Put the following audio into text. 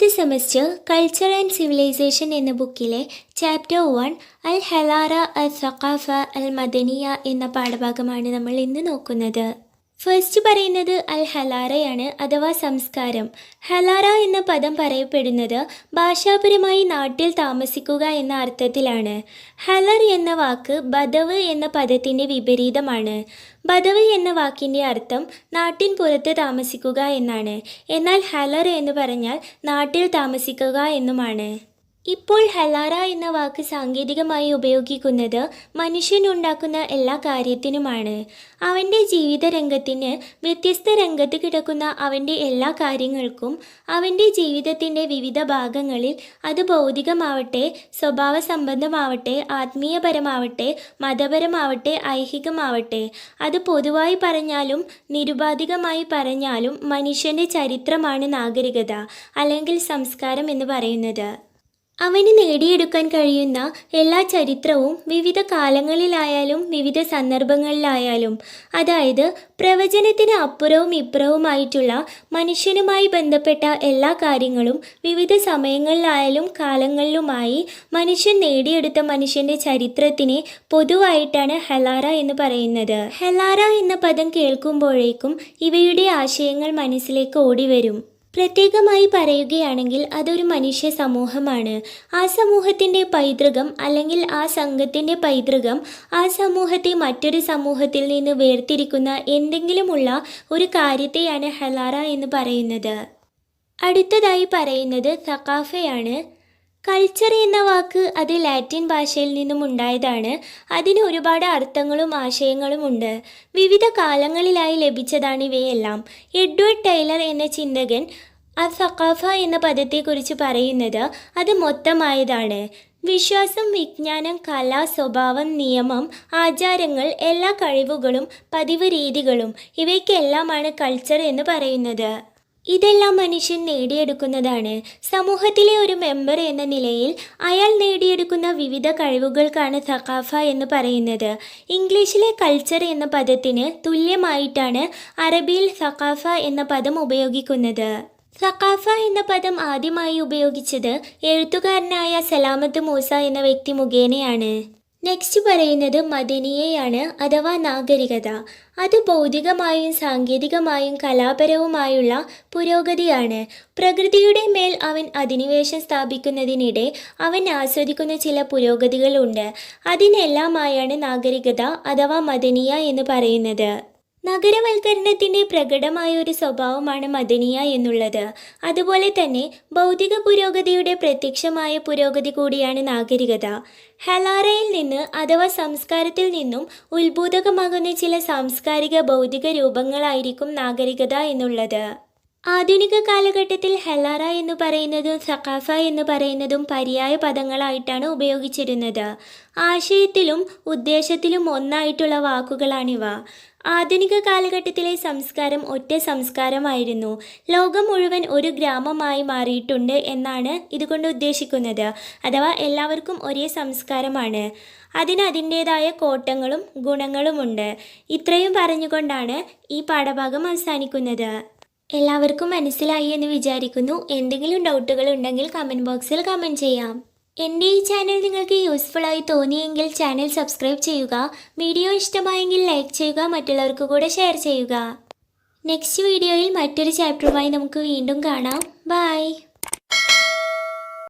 അടുത്ത semester culture and civilisation എന്ന ബുക്കിലെ ചാപ്റ്റർ 1 الحضاره الثقافه المدنيه എന്ന പാഠഭാഗമാണ് നമ്മൾ ഇന്ന് നോക്കുന്നത്. ഫസ്റ്റ് പറയുന്നത് ഹലാറയാണ് അഥവാ സംസ്കാരം. ഹലാറ എന്ന പദം പറയപ്പെടുന്നത് ഭാഷാപരമായി നാട്ടിൽ താമസിക്കുക എന്ന അർത്ഥത്തിലാണ്. ഹലർ എന്ന വാക്ക് ബദവ് എന്ന പദത്തിൻ്റെ വിപരീതമാണ്. ബദവ് എന്ന വാക്കിൻ്റെ അർത്ഥം നാട്ടിൻ പുറത്ത് താമസിക്കുക എന്നാണ്. എന്നാൽ ഹലർ എന്ന് പറഞ്ഞാൽ നാട്ടിൽ താമസിക്കുക എന്നുമാണ്. ഇപ്പോൾ ഹലാറ എന്ന വാക്ക് സാങ്കേതികമായി ഉപയോഗിക്കുന്നത് മനുഷ്യനുണ്ടാക്കുന്ന എല്ലാ കാര്യത്തിനുമാണ്. അവൻ്റെ ജീവിത രംഗത്തിന് വ്യത്യസ്ത രംഗത്ത് കിടക്കുന്ന അവൻ്റെ എല്ലാ കാര്യങ്ങൾക്കും അവൻ്റെ ജീവിതത്തിൻ്റെ വിവിധ ഭാഗങ്ങളിൽ അത് ഭൗതികമാവട്ടെ, സ്വഭാവ സംബന്ധമാവട്ടെ, ആത്മീയപരമാവട്ടെ, മതപരമാവട്ടെ, ഐഹികമാവട്ടെ, അത് പൊതുവായി പറഞ്ഞാലും നിരുപാധികമായി പറഞ്ഞാലും മനുഷ്യൻ്റെ ചരിത്രമാണ് നാഗരികത അല്ലെങ്കിൽ സംസ്കാരം എന്ന് പറയുന്നത്. അവന് നേടിയെടുക്കാൻ കഴിയുന്ന എല്ലാ ചരിത്രവും വിവിധ കാലങ്ങളിലായാലും വിവിധ സന്ദർഭങ്ങളിലായാലും, അതായത് പ്രവചനത്തിന് അപ്പുറവും ഇപ്പുറവുമായിട്ടുള്ള മനുഷ്യനുമായി ബന്ധപ്പെട്ട എല്ലാ കാര്യങ്ങളും വിവിധ സമയങ്ങളിലായാലും കാലങ്ങളിലുമായി മനുഷ്യൻ നേടിയെടുത്ത മനുഷ്യൻ്റെ ചരിത്രത്തിനെ പൊതുവായിട്ടാണ് ഹലാറ എന്ന് പറയുന്നത്. ഹലാറ എന്ന പദം കേൾക്കുമ്പോഴേക്കും ഇവയുടെ ആശയങ്ങൾ മനസ്സിലേക്ക് ഓടിവരും. പ്രത്യേകമായി പറയുകയാണെങ്കിൽ അതൊരു മനുഷ്യ സമൂഹമാണ്. ആ സമൂഹത്തിൻ്റെ പൈതൃകം അല്ലെങ്കിൽ ആ സംഘത്തിൻ്റെ പൈതൃകം ആ സമൂഹത്തെ മറ്റൊരു സമൂഹത്തിൽ നിന്ന് വേർതിരിക്കുന്ന എന്തെങ്കിലുമുള്ള ഒരു കാര്യത്തെയാണ് ഹലാറ എന്ന് പറയുന്നത്. അടുത്തതായി പറയുന്നത് സഖാഫയാണ്. കൾച്ചർ എന്ന വാക്ക് അത് ലാറ്റിൻ ഭാഷയിൽ നിന്നും ഉണ്ടായതാണ്. അതിന് ഒരുപാട് അർത്ഥങ്ങളും ആശയങ്ങളും ഉണ്ട്. വിവിധ കാലങ്ങളിലായി ലഭിച്ചതാണ് ഇവയെല്ലാം. എഡ്വേർഡ് ടൈലർ എന്ന ചിന്തകൻ അൽസഖാഫ എന്ന പദത്തെക്കുറിച്ച് പറയുന്നത് അത് മൊത്തമായതാണ്. വിശ്വാസം, വിജ്ഞാനം, കല, സ്വഭാവം, നിയമം, ആചാരങ്ങൾ, എല്ലാ കഴിവുകളും പതിവ് രീതികളും ഇവയ്ക്കെല്ലാമാണ് കൾച്ചർ എന്ന് പറയുന്നത്. ഇതെല്ലാം മനുഷ്യൻ നേടിയെടുക്കുന്നതാണ്. സമൂഹത്തിലെ ഒരു മെമ്പർ എന്ന നിലയിൽ അയാൾ നേടിയെടുക്കുന്ന വിവിധ കഴിവുകൾക്കാണ് സഖാഫ എന്ന് പറയുന്നത്. ഇംഗ്ലീഷിലെ കൾച്ചർ എന്ന പദത്തിന് തുല്യമായിട്ടാണ് അറബിയിൽ സഖാഫ എന്ന പദം ഉപയോഗിക്കുന്നത്. സഖാഫ എന്ന പദം ആദ്യമായി ഉപയോഗിച്ചത് എഴുത്തുകാരനായ സലാമത്ത് മൂസ എന്ന വ്യക്തി മുഖേനയാണ്. നെക്സ്റ്റ് പറയുന്നത് മദനിയയാണ് അഥവാ നാഗരികത. അത് ഭൗതികമായും സാങ്കേതികമായും കലാപരവുമായുള്ള പുരോഗതിയാണ്. പ്രകൃതിയുടെ മേൽ അവൻ അധിനിവേശം സ്ഥാപിക്കുന്നതിനിടെ അവൻ ആസ്വദിക്കുന്ന ചില പുരോഗതികളുണ്ട്. അതിനെല്ലാമായാണ് നാഗരികത അഥവാ മദനിയ എന്ന് പറയുന്നത്. നഗരവൽക്കരണത്തിൻ്റെ പ്രകടമായ ഒരു സ്വഭാവമാണ് മദനിയ എന്നുള്ളത്. അതുപോലെ തന്നെ ഭൗതിക പുരോഗതിയുടെ പ്രത്യക്ഷമായ പുരോഗതി കൂടിയാണ് നാഗരികത. ഹലാറയിൽ നിന്ന് അഥവാ സംസ്കാരത്തിൽ നിന്നും ഉത്ഭൂതകമാകുന്ന ചില സാംസ്കാരിക ഭൗതിക രൂപങ്ങളായിരിക്കും നാഗരികത എന്നുള്ളത്. ആധുനിക കാലഘട്ടത്തിൽ ഹലാറ എന്ന് പറയുന്നതും സഖാഫ എന്ന് പറയുന്നതും പര്യായ പദങ്ങളായിട്ടാണ് ഉപയോഗിച്ചിരുന്നത്. ആശയത്തിലും ഉദ്ദേശത്തിലും ഒന്നായിട്ടുള്ള വാക്കുകളാണിവ. ആധുനിക കാലഘട്ടത്തിലെ സംസ്കാരം ഒറ്റ സംസ്കാരമായിരുന്നു. ലോകം മുഴുവൻ ഒരു ഗ്രാമമായി മാറിയിട്ടുണ്ട് എന്നാണ് ഇതുകൊണ്ട് ഉദ്ദേശിക്കുന്നത്. അഥവാ എല്ലാവർക്കും ഒരേ സംസ്കാരമാണ്. അതിന് അതിൻ്റേതായ കോട്ടങ്ങളും ഗുണങ്ങളുമുണ്ട്. ഇത്രയും പറഞ്ഞുകൊണ്ടാണ് ഈ പാഠഭാഗം അവസാനിക്കുന്നത്. എല്ലാവർക്കും മനസ്സിലായി എന്ന് വിചാരിക്കുന്നു. എന്തെങ്കിലും ഡൗട്ടുകൾ ഉണ്ടെങ്കിൽ കമൻറ്റ് ബോക്സിൽ കമൻറ്റ് ചെയ്യാം. എൻ്റെ ഈ ചാനൽ നിങ്ങൾക്ക് യൂസ്ഫുള്ളായി തോന്നിയെങ്കിൽ ചാനൽ സബ്സ്ക്രൈബ് ചെയ്യുക. വീഡിയോ ഇഷ്ടമായെങ്കിൽ ലൈക്ക് ചെയ്യുക, മറ്റുള്ളവർക്ക് കൂടെ ഷെയർ ചെയ്യുക. നെക്സ്റ്റ് വീഡിയോയിൽ മറ്റൊരു ചാപ്റ്ററുമായി നമുക്ക് വീണ്ടും കാണാം. ബൈ.